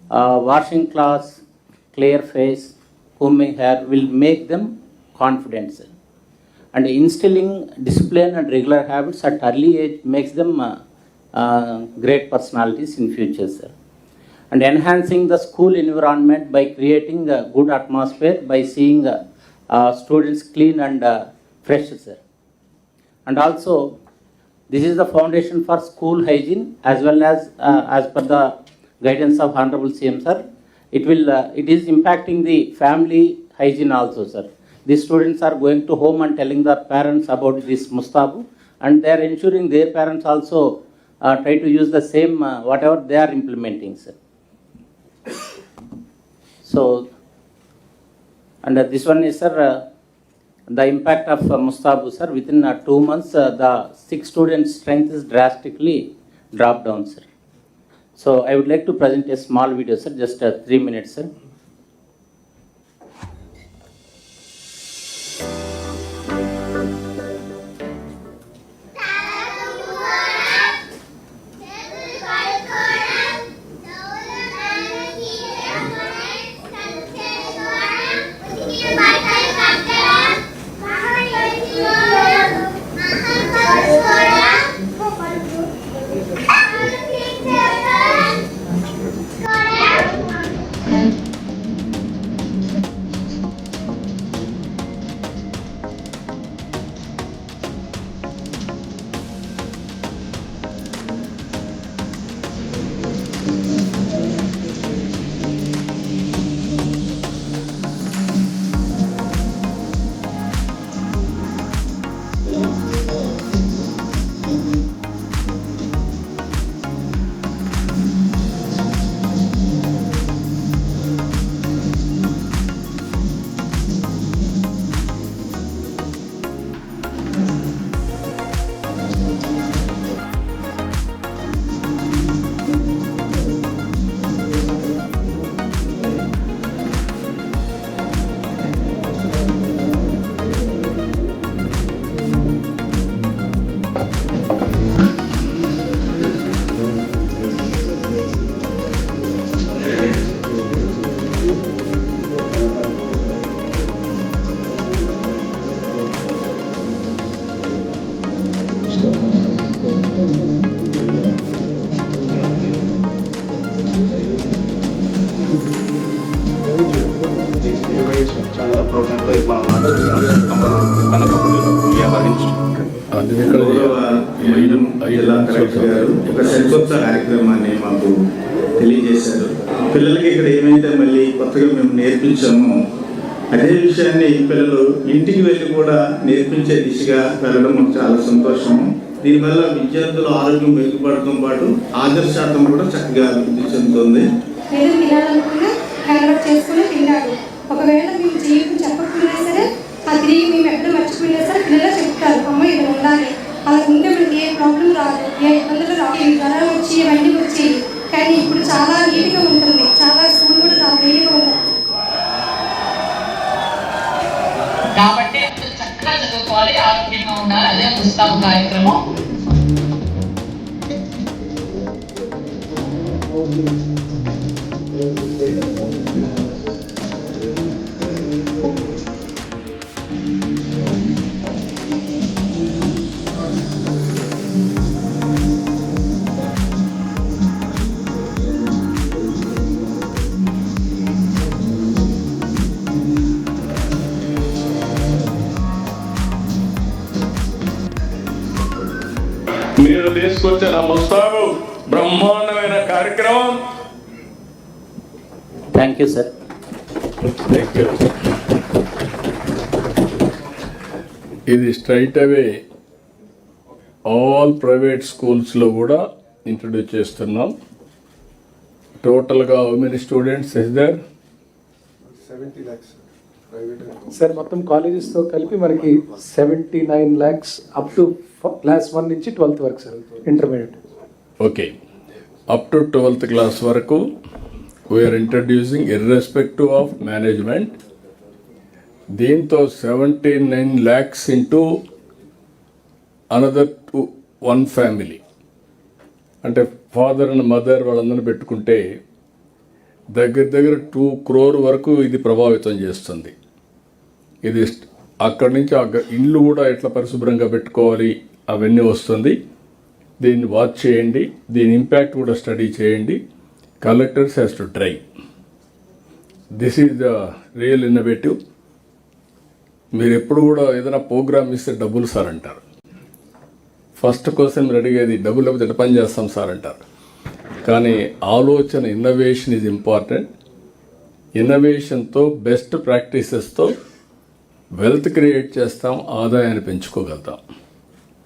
washing clothes, clear face, combing hair will make them confident, sir. And instilling discipline and regular habits at early age makes them great personalities in future, sir. And enhancing the school environment by creating a good atmosphere by seeing students clean and fresh, sir. And also, this is the foundation for school hygiene as well as per the guidance of Honorable CM, sir. It is impacting the family hygiene also, sir. The students are going to home and telling their parents about this Mustabu, and they are ensuring their parents also try to use the same whatever they are implementing, sir. So, and this one is, sir, the impact of Mustabu, sir. Within 2 months, the 6 students' strength is drastically dropped down, sir. So, I would like to present a small video, sir, just 3 minutes, sir. ఒక సరికొత్త కార్యక్రమాన్ని మాకు తెలియజేశారు. పిల్లలకి ఇక్కడ ఏమైతే మళ్ళీ కొత్తగా మేము నేర్పించామో అదే విషయాన్ని పిల్లలు ఇంటికి వెళ్ళి కూడా నేర్పించే దిశగా వెళ్ళడం మాకు చాలా సంతోషము. దీనివల్ల విద్యార్థుల ఆరోగ్యం మెరుగుపడటంతో పాటు హాజరు శాతం కూడా చక్కగా అభివృద్ధి చెందుతుంది. ఒకవేళ మేము జీవితం చెప్పకపోయినా సరే అది మేము ఎక్కడ మర్చిపోయినా సరే పిల్లలు చెప్తారు, అమ్మ ఇది ఉండాలి, అలా ఉంటే మనకి ఏ ప్రాబ్లం రాదు, ఏ ఇబ్బందులు రాదు, జ్వరాలు వచ్చి ఇవన్నీ వచ్చి. కానీ ఇప్పుడు చాలా నీట్గా ఉంటుంది, చాలా స్కూల్ కూడా చాలా నీట్గా ఉంటుంది. కాబట్టి చక్కగా చదువుకోవాలి, ఆరోగ్యంగా ఉండాలి. అదే ముస్తాబు కార్యక్రమం. మీరు తీసుకొచ్చిన ముస్తాబు బ్రహ్మాండమైన కార్యక్రమం. Thank you sir. ఇది స్ట్రైట్ అవే ఆల్ ప్రైవేట్ స్కూల్స్లో కూడా ఇంట్రడ్యూస్ చేస్తున్నాం. టోటల్గా how many students is there? 70 lakhs sir. మొత్తం కాలేజెస్తో కలిపి మనకి 79 lakhs అప్ టు క్లాస్ 1 నుంచి 12th వరకు sir, intermediate. Okay, up to 12th class వరకు we're introducing irrespective of management. దీంతో 79 lakhs ఇంటూ అనదర్ 1 ఫ్యామిలీ, అంటే ఫాదర్ అండ్ మదర్ వాళ్ళందరినీ పెట్టుకుంటే దగ్గర దగ్గర 2 crore వరకు ఇది ప్రభావితం చేస్తుంది. ఇది అక్కడి నుంచి ఇల్లు కూడా ఎట్లా పరిశుభ్రంగా పెట్టుకోవాలి అవన్నీ వస్తుంది. దీన్ని వాచ్ చేయండి, దీని ఇంపాక్ట్ కూడా స్టడీ చేయండి. Collectors has to try. This is the real innovative. మీరు ఎప్పుడు కూడా ఏదైనా ప్రోగ్రామ్ ఇస్తే డబ్బులు సార్ అంటారు. ఫస్ట్ క్వశ్చన్ మీరు అడిగేది డబ్బులు లేకపోతే ఎట్లా పని చేస్తాం సార్ అంటారు. కానీ ఆలోచన, ఇన్నోవేషన్ ఈజ్ ఇంపార్టెంట్. ఇన్నోవేషన్తో, బెస్ట్ ప్రాక్టీసెస్తో వెల్త్ క్రియేట్ చేస్తాం, ఆదాయాన్ని పెంచుకోగలుగుతాం.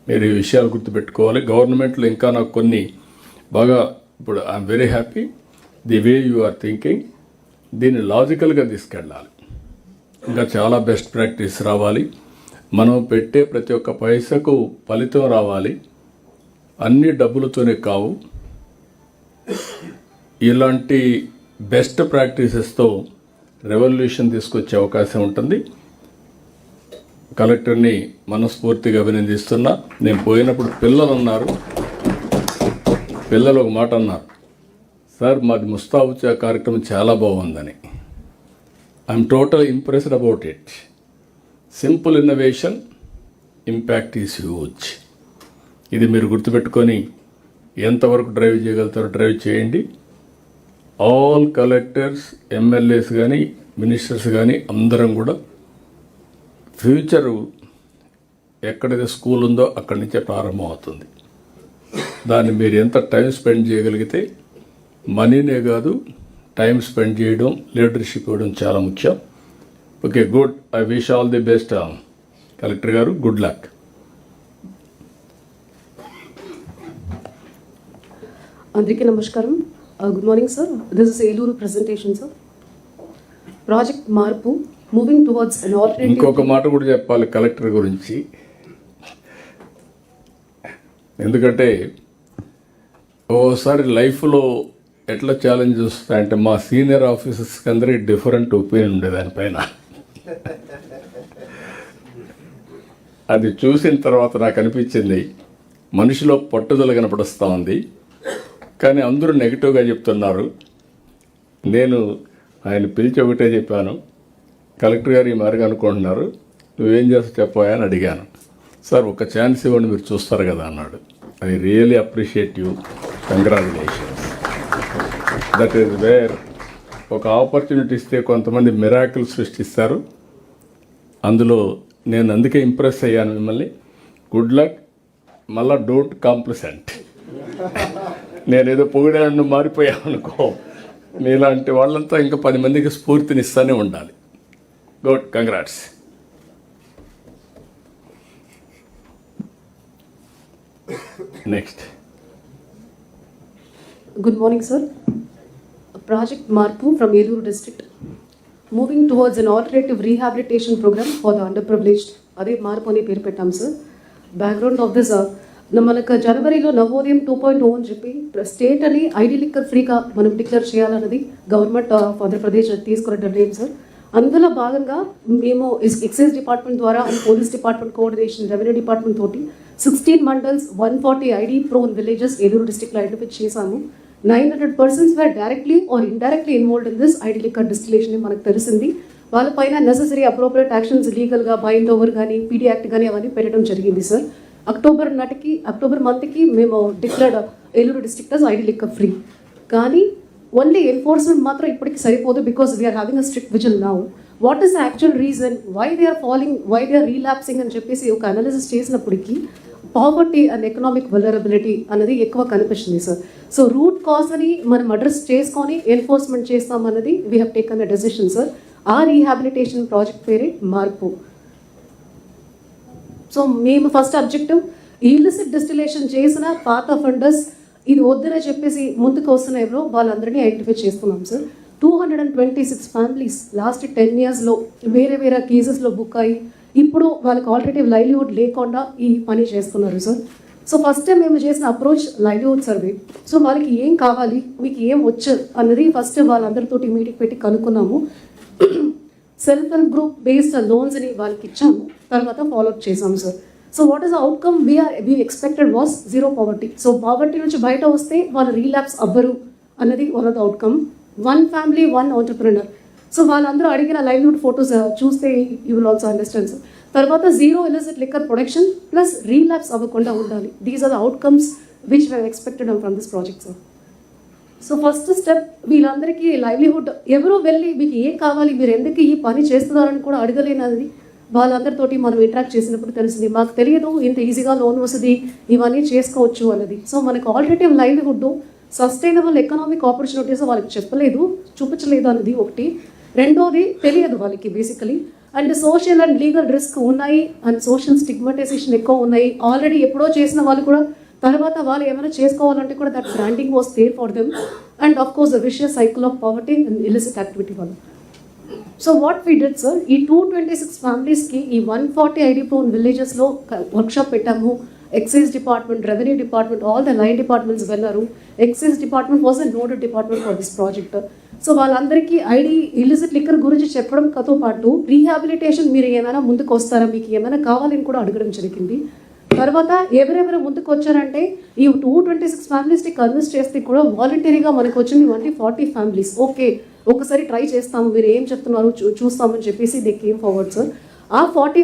మీరు ఈ విషయాలు గుర్తుపెట్టుకోవాలి. గవర్నమెంట్లో ఇంకా నాకు కొన్ని బాగా, ఇప్పుడు I'm very happy the way you are thinking. దీన్ని లాజికల్గా తీసుకెళ్ళాలి. ఇంకా చాలా బెస్ట్ ప్రాక్టీస్ రావాలి. మనం పెట్టే ప్రతి ఒక్క పైసకు ఫలితం రావాలి. అన్ని డబ్బులతోనే కావు. ఇలాంటి బెస్ట్ ప్రాక్టీసెస్తో రెవల్యూషన్ తీసుకొచ్చే అవకాశం ఉంటుంది. కలెక్టర్ని మనస్ఫూర్తిగా అభినందిస్తున్నా. నేను పోయినప్పుడు పిల్లలు అన్నారు, పిల్లలు ఒక మాట అన్నారు, సార్ మాది ముస్తాబుచా కార్యక్రమం చాలా బాగుందని. I'm total impressed about it. Simple innovation, impact is huge. ఇది మీరు గుర్తుపెట్టుకొని ఎంతవరకు డ్రైవ్ చేయగలుగుతారో డ్రైవ్ చేయండి. ఆల్ కలెక్టర్స్, ఎమ్మెల్యేస్ కానీ, మినిస్టర్స్ కానీ అందరం కూడా ఫ్యూచరు ఎక్కడైతే స్కూల్ ఉందో అక్కడి నుంచే ప్రారంభం అవుతుంది. దాన్ని మీరు ఎంత టైం స్పెండ్ చేయగలిగితే, మనీనే కాదు టైం స్పెండ్ చేయడం, లీడర్షిప్ ఇవ్వడం చాలా ముఖ్యం. Okay, good. I wish all the best collector గారు. Good luck. అందరికీ నమస్కారం. Good morning sir. This is Eluru presentation sir. Project మార్పు మూవింగ్ టువర్డ్స్ అన్ ఆల్టర్నేటివ్. ఇంకొక మాట కూడా చెప్పాలి కలెక్టర్ గురించి. ఎందుకంటే ఓసారి లైఫ్లో ఎట్లా ఛాలెంజెస్ వస్తాయంటే, మా సీనియర్ ఆఫీసర్స్కి అందరికీ డిఫరెంట్ ఒపీనియన్ ఉండే దానిపైన. అది చూసిన తర్వాత నాకు అనిపించింది మనిషిలో పట్టుదల కనపడుస్తూ ఉంది. కానీ అందరూ నెగిటివ్గా చెప్తున్నారు. నేను ఆయన పిలిచి ఒకటే చెప్పాను, కలెక్టర్ గారు ఈ మార్గం అనుకుంటున్నారు, నువ్వేం చేస్తా చెప్పాయా అని అడిగాను. సార్ ఒక ఛాన్స్ ఇవ్వండి, మీరు చూస్తారు కదా అన్నాడు. I really appreciate you. Congratulations. That is where ఒక ఆపర్చునిటీ ఇస్తే కొంతమంది మిరాకిల్ సృష్టిస్తారు. అందులో నేను అందుకే ఇంప్రెస్ అయ్యాను మిమ్మల్ని. Good luck. మళ్ళా డోంట్ కాంప్లిసెంట్. నేనేదో పొగిడాను మారిపోయాను అనుకో. మీలాంటి వాళ్ళంతా ఇంకా 10 మందికి స్ఫూర్తినిస్తూనే ఉండాలి. Good, congrats. Next. Good morning, sir. Project Marpu from Eluru district, moving towards an alternative rehabilitation program for the underprivileged. అదే మార్పు అని పేరు పెట్టాం సార్. బ్యాక్గ్రౌండ్ ఆఫ్ దిస్, మనకు జనవరిలో నవోదయం 2.0 అని చెప్పి స్టేట్ అని ఐడి లిక్కర్ ఫ్రీగా మనం డిక్లేర్ చేయాలన్నది గవర్నమెంట్ ఆఫ్ ఆంధ్రప్రదేశ్ తీసుకున్న నిర్ణయం సార్. అందులో భాగంగా మేము ఎక్సైజ్ డిపార్ట్మెంట్ ద్వారా and police department coordination, revenue department తోటి 16 mandals 140 ID prone villages Eluru డిస్ట్రిక్ట్లో ఐడెంటిఫై చేశాము. 900 persons were directly or indirectly involved in this ID liquor distillation మనకు తెలిసింది. వాళ్ళపైన నెసెసరీ అప్రోప్రియేట్ యాక్షన్స్ లీగల్గా బైండ్ ఓవర్ కానీ, పీడీ యాక్ట్ కానీ అవన్నీ పెట్టడం జరిగింది సార్. అక్టోబర్ మంత్కి మేము declared Eluru district as ID liquor free. కానీ ఓన్లీ ఎన్ఫోర్స్మెంట్ మాత్రం ఇప్పటికి సరిపోదు, because we're having a strict vigil now. What is the actual reason why they are following, why they are relapsing అని చెప్పేసి ఒక అనాలిసిస్ చేసినప్పటికీ పావర్టీ అండ్ ఎకనామిక్ వలరబిలిటీ అనేది ఎక్కువ కనిపిస్తుంది సార్. సో రూట్ కాజ్ అని మనం అడ్రస్ చేసుకొని ఎన్ఫోర్స్మెంట్ చేస్తామన్నది we have taken a decision sir. ఆ రీహాబిలిటేషన్ ప్రాజెక్ట్ పేరే మార్పు. సో మేము ఫస్ట్ అబ్జెక్టివ్ ఇల్లిసిట్ డిస్టిలేషన్ చేసిన పాత ఫండర్స్ ఇది వద్దనే చెప్పేసి ముందుకు వస్తున్న ఎవరో వాళ్ళందరినీ ఐడెంటిఫై చేసుకున్నాం సార్. 226 ఫ్యామిలీస్ లాస్ట్ 10 yearsలో వేరే వేరే కేసెస్లో బుక్ అయ్యి ఇప్పుడు వాళ్ళకి ఆల్టర్నేటివ్ లైవ్లీహుడ్ లేకుండా ఈ పని చేస్తున్నారు సార్. సో ఫస్ట్ టైం మేము చేసిన అప్రోచ్ లైవ్లీహుడ్ సర్వే. సో వాళ్ళకి ఏం కావాలి, మీకు ఏం వచ్చు అన్నది ఫస్ట్ వాళ్ళందరితోటి మీటింగ్ పెట్టి కనుక్కున్నాము. సెల్ఫ్ హెల్ప్ గ్రూప్ బేస్డ్ లోన్స్ని వాళ్ళకి ఇచ్చాము, తర్వాత ఫాలోఅప్ చేసాము sir. So what is the outcome we expected was zero poverty. So poverty నుంచి బయట వస్తే వాళ్ళు రీలాప్స్ అవ్వరు అన్నది one of the outcome. 1 family, 1 entrepreneur. So వాళ్ళందరూ అడిగిన లైవ్లీహుడ్ ఫొటోస్ చూస్తే you will also understand sir. తర్వాత 0 illicit liquor production plus relapse అవ్వకుండా ఉండాలి. These are the outcomes which we expected from this project sir. So first step వీళ్ళందరికీ livelihood, ఎవరో వెళ్ళి మీకు ఏం కావాలి, మీరు ఎందుకు ఈ పని చేస్తున్నారని కూడా అడగలేనది వాళ్ళందరితోటి మనం ఇంటరాక్ట్ చేసినప్పుడు తెలిసింది. మాకు తెలియదు ఇంత ఈజీగా లోన్ వస్తుంది, ఇవన్నీ చేసుకోవచ్చు అన్నది. సో మనకు alternative livelihood, sustainable economic opportunities వాళ్ళకి చెప్పలేదు, చూపించలేదు అన్నది ఒకటి. రెండోది తెలియదు వాళ్ళకి basically. And social and legal risk ఉన్నాయి, అండ్ సోషల్ స్టిగ్మటైజేషన్ ఎక్కువ ఉన్నాయి. ఆల్రెడీ ఎప్పుడో చేసిన వాళ్ళు కూడా తర్వాత వాళ్ళు ఏమైనా చేసుకోవాలంటే కూడా that branding was there for them. And of course the vicious cycle of poverty and illicit activity వల్ల. So what we did sir, ఈ 226 ఫ్యామిలీస్కి ఈ 140 ఐడి ప్రోన్ విలేజెస్లో వర్క్షాప్ పెట్టాము. Excise department, revenue department, all the 9 departments వెళ్ళారు. Excise department was a nodal department for this project. So వాళ్ళందరికీ ID illicit liquor గురించి చెప్పడంతో పాటు రీహాబిలిటేషన్ మీరు ఏమైనా ముందుకు వస్తారా, మీకు ఏమైనా కావాలని కూడా అడగడం జరిగింది. తర్వాత ఎవరెవరు ముందుకు వచ్చారంటే ఈ 226 ఫ్యామిలీస్ని కన్విన్స్ చేస్తే కూడా వాలంటరీగా మనకు వచ్చింది 40 ఫ్యామిలీస్. ఓకే ఒకసారి ట్రై చేస్తాము, మీరు ఏం చెప్తున్నారు చూస్తామని చెప్పేసి దే కేమ్ ఫార్వర్డ్ సార్. ఆ 40